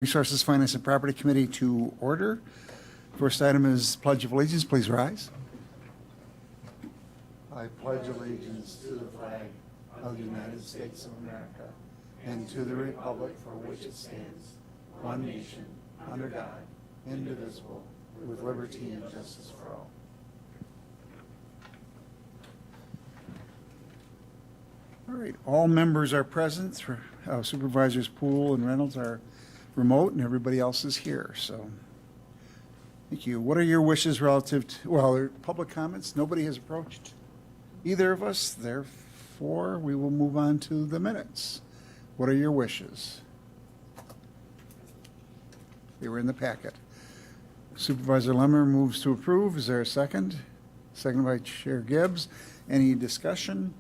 Resources, Finance, and Property Committee to order. First item is Pledge of Allegiance. Please rise. I pledge allegiance to the flag of the United States of America and to the republic for which it stands, one nation, under God, indivisible, with liberty and justice for all. All right, all members are present. Supervisors Poole and Reynolds are remote, and everybody else is here, so thank you. What are your wishes relative to, well, public comments? Nobody has approached either of us, therefore we will move on to the minutes. What are your wishes? They were in the packet. Supervisor Lemmer moves to approve. Is there a second? Second by Chair Gibbs. Any discussion?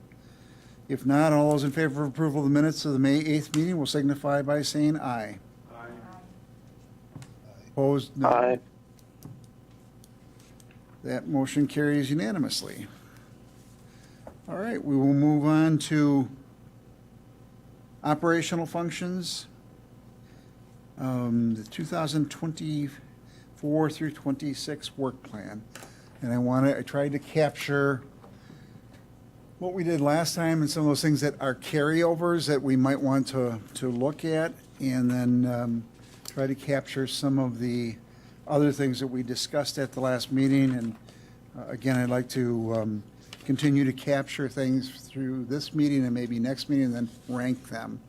If not, all those in favor of approval of the minutes of the May 8th meeting will signify by saying aye. Opposed? No. Aye. That motion carries unanimously. All right, we will move on to operational functions. The 2024 through 26 work plan. And I tried to capture what we did last time and some of those things that are carryovers that we might want to look at, and then try to capture some of the other things that we discussed at the last meeting. And again, I'd like to continue to capture things through this meeting and maybe next meeting, and then rank them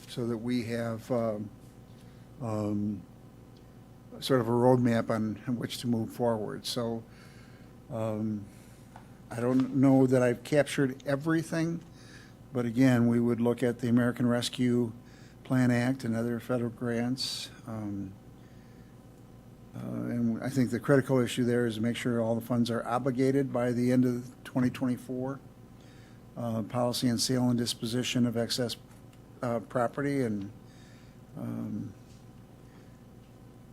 so that we have sort of a roadmap on which to move forward. So I don't know that I've captured everything, but again, we would look at the American Rescue Plan Act and other federal grants. And I think the critical issue there is to make sure all the funds are obligated by the end of 2024. Policy and sale and disposition of excess property, and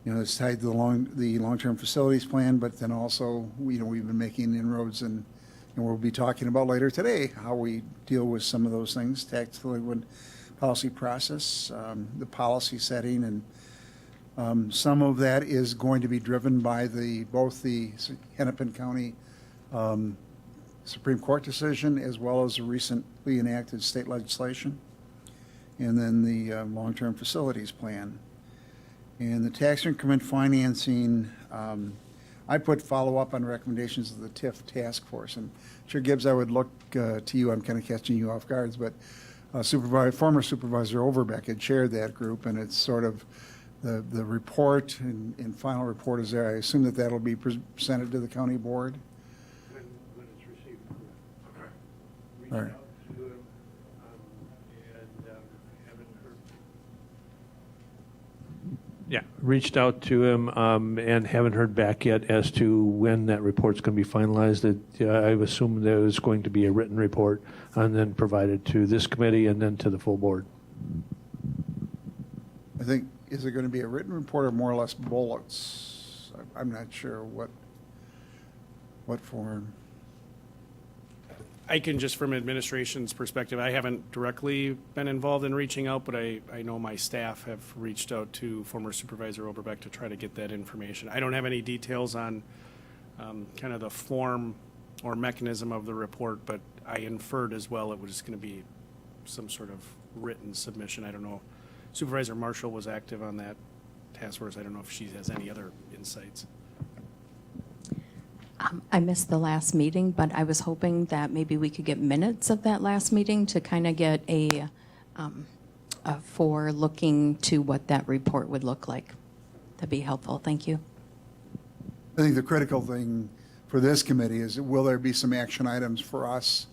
it's tied to the long-term facilities plan, but then also we've been making inroads, and we'll be talking about later today how we deal with some of those things tactically with policy process, the policy setting, and some of that is going to be driven by both the Hennepin County Supreme Court decision as well as the recently enacted state legislation, and then the long-term facilities plan. And the tax increment financing, I put follow-up on recommendations of the TIF task force. And Chair Gibbs, I would look to you. I'm kind of catching you off guard, but former Supervisor Overbeck had chaired that group, and it's sort of the report and final report is there. I assume that that'll be presented to the county board. When it's received, correct. Reach All right. out to him and haven't heard. Yeah, reached out to him and haven't heard back yet as to when that report's going to be finalized. I assume there is going to be a written report and then provided to this committee and then to the full board. I think, is it going to be a written report or more or less bullets? I'm not sure what form. I can just, from administration's perspective, I haven't directly been involved in reaching out, but I know my staff have reached out to former Supervisor Oberbeck to try to get that information. I don't have any details on kind of the form or mechanism of the report, but I inferred as well it was going to be some sort of written submission. I don't know. Supervisor Marshall was active on that task force. I don't know if she has any other insights. I missed the last meeting, but I was hoping that maybe we could get minutes of that last meeting to kind of get a for looking to what that report would look like. That'd be helpful. Thank you. I think the critical thing for this committee is, will there be some action items for us?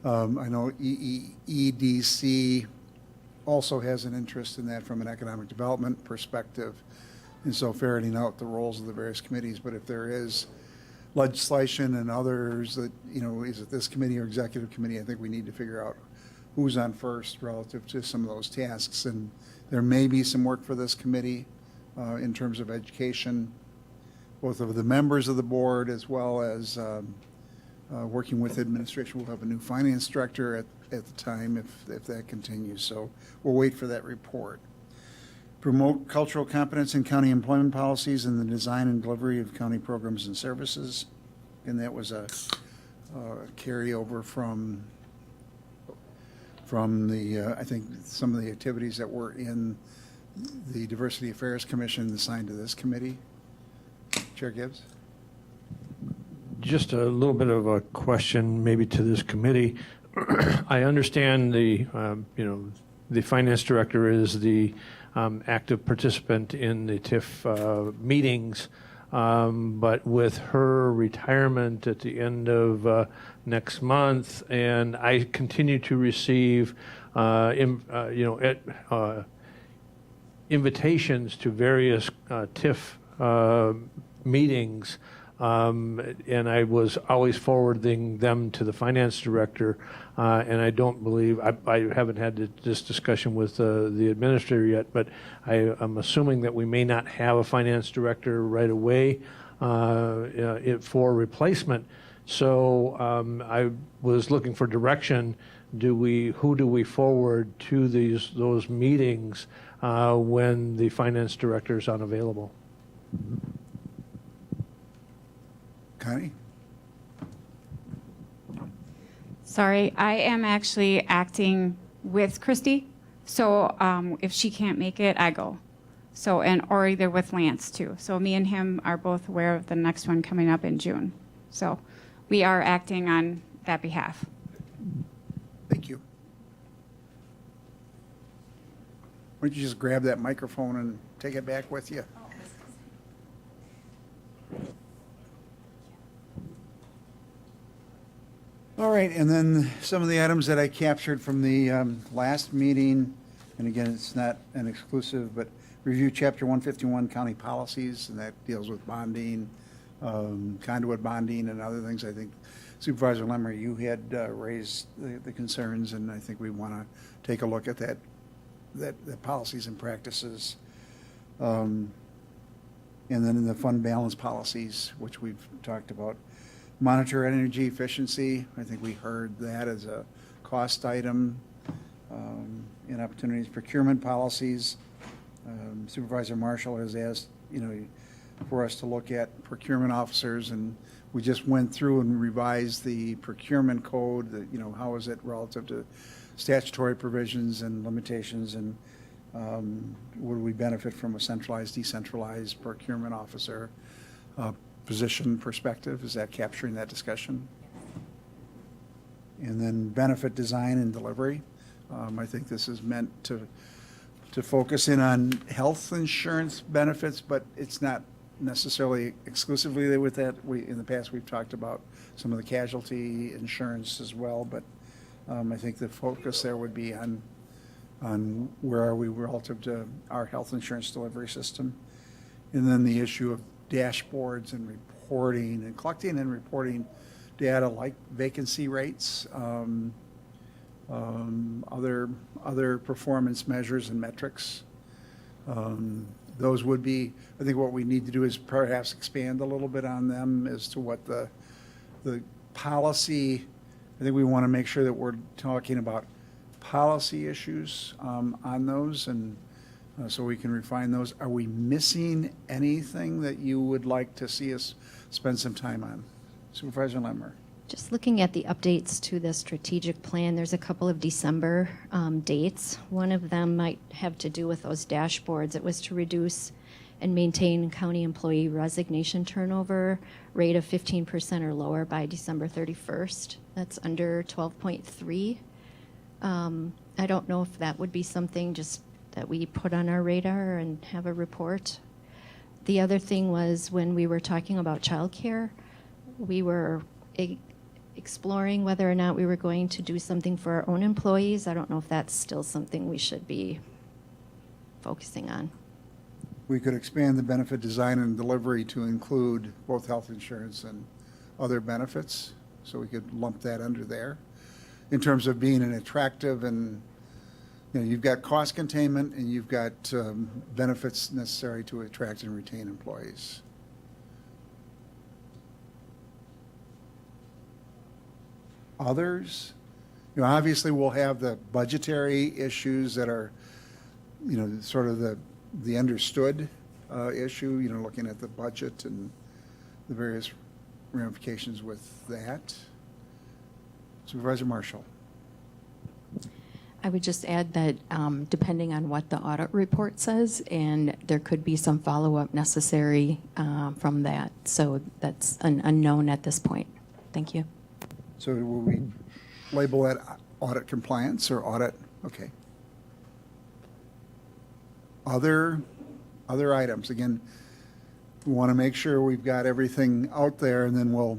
I know EDC also has an interest in that from an economic development perspective, and so ferreting out the roles of the various committees. But if there is legislation and others that, is it this committee or executive committee, I think we need to figure out who's on first relative to some of those tasks. And there may be some work for this committee in terms of education, both of the members of the board as well as working with administration. We'll have a new finance director at the time if that continues. So we'll wait for that report. promote cultural competence in county employment policies and the design and delivery of county programs and services. And that was a carryover from the, I think, some of the activities that were in the Diversity Affairs Commission assigned to this committee. Chair Gibbs? Just a little bit of a question maybe to this committee. I understand the, the finance director is the active participant in the TIF meetings, but with her retirement at the end of next month, and I continue to receive, invitations to various TIF meetings, and I was always forwarding them to the finance director, and I don't believe, I haven't had this discussion with the administrator yet, but I'm assuming that we may not have a finance director right away for replacement. So I was looking for direction. Who do we forward to those meetings when the finance director is unavailable? Connie? Sorry, I am actually acting with Christy, so if she can't make it, I go. So, or either with Lance too. So me and him are both aware of the next one coming up in June. So we are acting on that behalf. Thank you. Why don't you just grab that microphone and take it back with you? All right, and then some of the items that I captured from the last meeting, and again, it's not an exclusive, but review Chapter 151 county policies, and that deals with bonding, conduit bonding, and other things. I think Supervisor Lemmer, you had raised the concerns, and I think we want to take a look at the policies and practices. And then in the fund balance policies, which we've talked about. Monitor energy efficiency, I think we heard that as a cost item in opportunities. Procurement policies, Supervisor Marshall has asked, for us to look at procurement officers, and we just went through and revised the procurement code, how is it relative to statutory provisions and limitations, and would we benefit from a centralized, decentralized procurement officer position perspective? Is that capturing that discussion? And then benefit design and delivery. I think this is meant to focus in on health insurance benefits, but it's not necessarily exclusively with that. In the past, we've talked about some of the casualty insurance as well, but I think the focus there would be on where are we relative to our health insurance delivery system. And then the issue of dashboards and reporting and collecting and reporting data like vacancy rates, other performance measures and metrics. Those would be, I think what we need to do is perhaps expand a little bit on them as to what the policy, I think we want to make sure that we're talking about policy issues on those, and so we can refine those. Are we missing anything that you would like to see us spend some time on? Supervisor Lemmer. Just looking at the updates to the strategic plan, there's a couple of December dates. One of them might have to do with those dashboards. It was to reduce and maintain county employee resignation turnover rate of 15% or lower by December 31st. That's under 12.3. I don't know if that would be something just that we put on our radar and have a report. The other thing was when we were talking about childcare, we were exploring whether or not we were going to do something for our own employees. I don't know if that's still something we should be focusing on. We could expand the benefit design and delivery to include both health insurance and other benefits, so we could lump that under there. In terms of being an attractive and, you've got cost containment and you've got benefits necessary to attract and retain employees. Others, obviously we'll have the budgetary issues that are, sort of the the understood issue, looking at the budget and the various ramifications with that. Supervisor Marshall. I would just add that depending on what the audit report says, and there could be some follow-up necessary from that. So that's an unknown at this point. Thank you. So will we label that audit compliance or audit? Okay. Other items. Again, we want to make sure we've got everything out there, and then we'll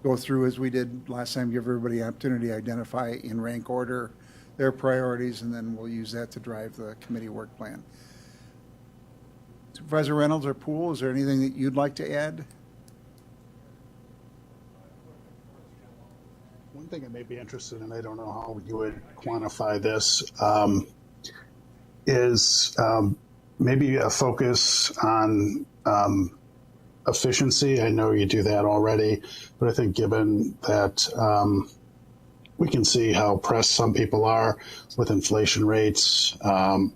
go through as we did last time, give everybody an opportunity to identify in rank order their priorities, and then we'll use that to drive the committee work plan. Supervisor Reynolds or Poole, is there anything that you'd like to add? One thing I may be interested in, I don't know how you would quantify this, is maybe a focus on efficiency. I know you do that already, but I think given that we can see how pressed some people are with inflation rates and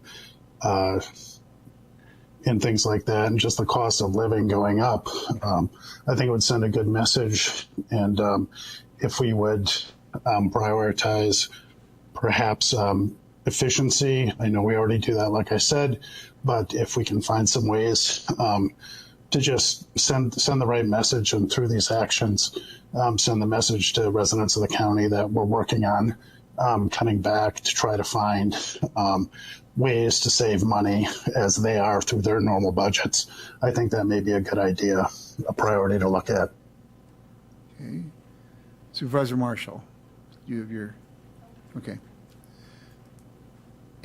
things like that, and just the cost of living going up, I think it would send a good message. And if we would prioritize perhaps efficiency, I know we already do that, like I said, but if we can find some ways to just send the right message, and through these actions, send the message to residents of the county that we're working on cutting back to try to find ways to save money as they are through their normal budgets. I think that may be a good idea, a priority to look at. Okay. Supervisor Marshall, you have your, okay.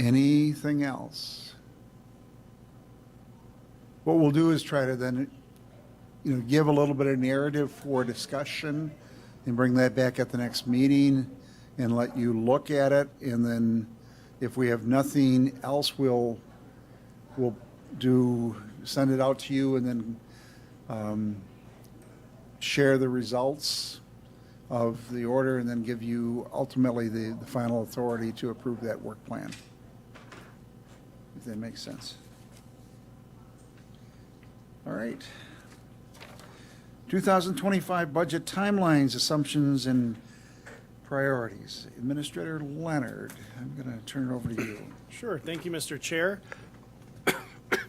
Anything else? What we'll do is try to then, give a little bit of narrative for discussion and bring that back at the next meeting and let you look at it. And then if we have nothing else, we'll send it out to you and then share the results of the order and then give you ultimately the final authority to approve that work plan. If that makes sense. All right. 2025 budget timelines, assumptions, and priorities. Administrator Leonard, I'm going to turn it over to you. Sure. Thank you, Mr. Chair.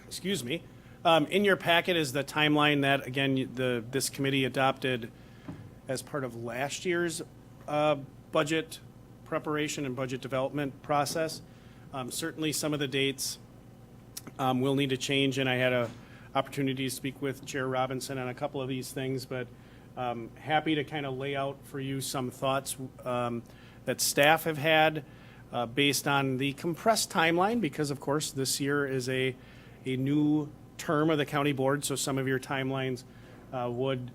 Excuse me. In your packet is the timeline that, again, this committee adopted as part of last year's budget preparation and budget development process. Certainly, some of the dates will need to change, and I had an opportunity to speak with Chair Robinson on a couple of these things, but happy to kind of lay out for you some thoughts that staff have had based on the compressed timeline, because of course this year is a new term of the county board, so some of your timelines would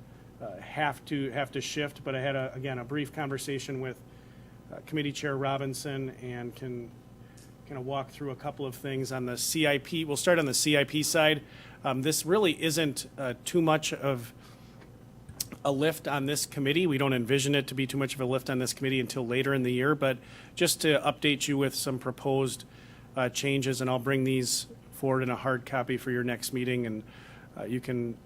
have to shift. But I had again a brief conversation with Committee Chair Robinson and can kind of walk through a couple of things on the CIP. We'll start on the CIP side. This really isn't too much of a lift on this committee. We don't envision it to be too much of a lift on this committee until later in the year, but just to update you with some proposed changes, and I'll bring these forward in a hard copy for your next meeting, and you can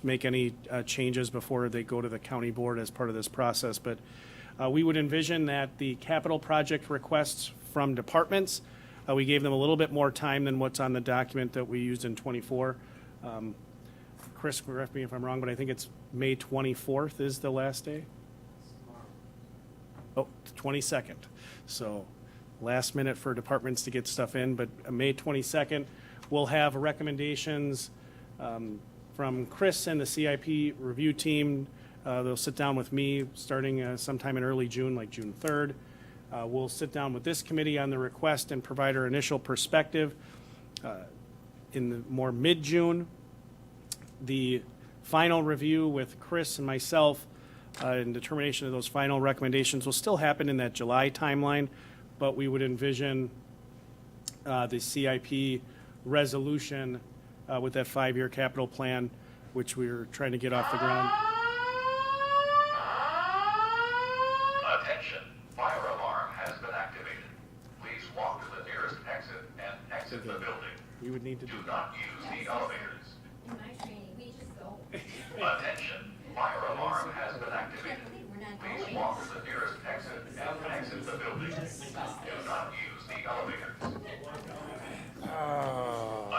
make any changes before they go to the county board as part of this process. But we would envision that the capital project requests from departments, we gave them a little bit more time than what's on the document that we used in 24. Chris, correct me if I'm wrong, but I think it's May 24th is the last day? Oh, 22nd. So last minute for departments to get stuff in, but May 22nd, we'll have recommendations from Chris and the CIP review team. They'll sit down with me starting sometime in early June, like June 3rd. We'll sit down with this committee on the request and provide our initial perspective in the more mid-June. The final review with Chris and myself and determination of those final recommendations will still happen in that July timeline, but we would envision the CIP resolution with that 5-year capital plan, which we're trying to get off the ground. Attention, fire alarm has been activated. Please walk to the nearest exit and exit the building. We would need to do Do that. not use the elevators. In my training, we just go. Attention, fire alarm has been activated. Please walk to the nearest exit and exit the building. Do not use the elevators.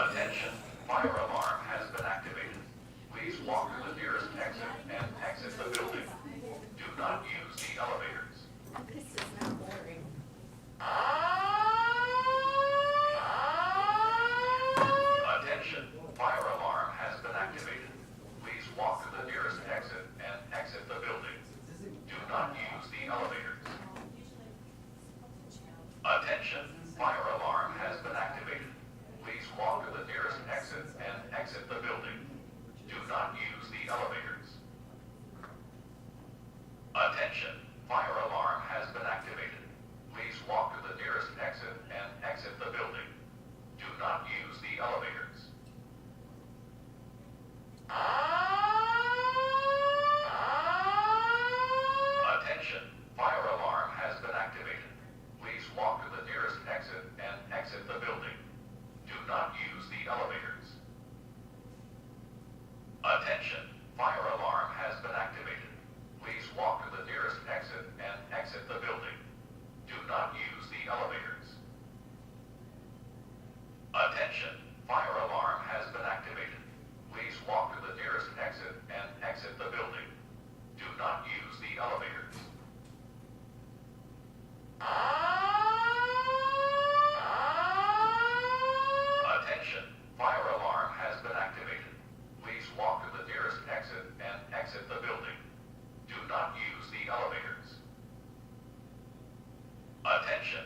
Attention, fire alarm has been activated. Please walk to the nearest exit and exit the building. Do not use the elevators. This is not boring. Attention, fire alarm has been activated. Please walk to the nearest exit and exit the building. Do not use the elevators. Attention, fire alarm has been activated. Please walk to the nearest exit and exit the building. Do not use the elevators. Attention, fire alarm has been activated. Please walk to the nearest exit and exit the building. Do not use the elevators. Attention, fire alarm has been activated. Please walk to the nearest exit and exit the building. Do not use the elevators. Attention, fire alarm has been activated. Please walk to the nearest exit and exit the building. Do not use the elevators. Attention, fire alarm has been activated. Please walk to the nearest exit and exit the building. Do not use the elevators. Attention, fire alarm has been activated. Please walk to the nearest exit and exit the building. Do not use the elevators. Attention,